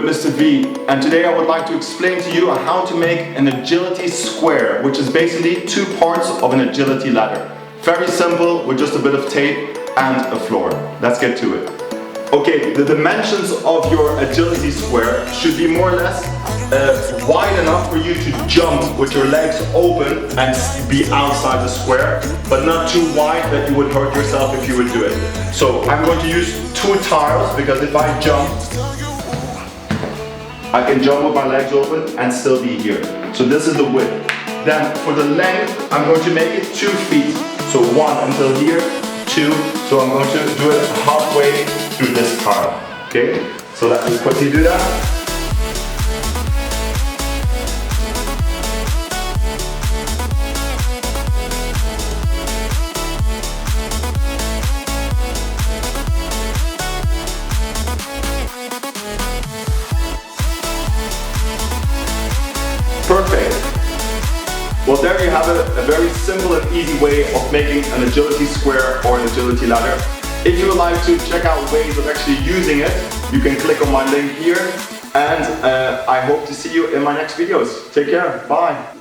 with Mr. V, and today I would like to explain to you how to make an agility square, which is basically two parts of an agility ladder. Very simple, with just a bit of tape and a floor. Let's get to it. Okay, the dimensions of your agility square should be more or less wide enough for you to jump with your legs open and be outside the square, but not too wide that you would hurt yourself if you would do it. So I'm going to use two tiles, because if I jump, I can jump with my legs open and still be here. So this is the width. Then for the length, I'm going to make it 2 feet. So 1 until here, 2. So I'm going to do it halfway through this tile. Okay? So let me quickly do that. Perfect. Well, there you have it, a very simple and easy way of making an agility square or an agility ladder. If you would like to check out ways of actually using it, you can click on my link here, and I hope to see you in my next videos. Take care, bye.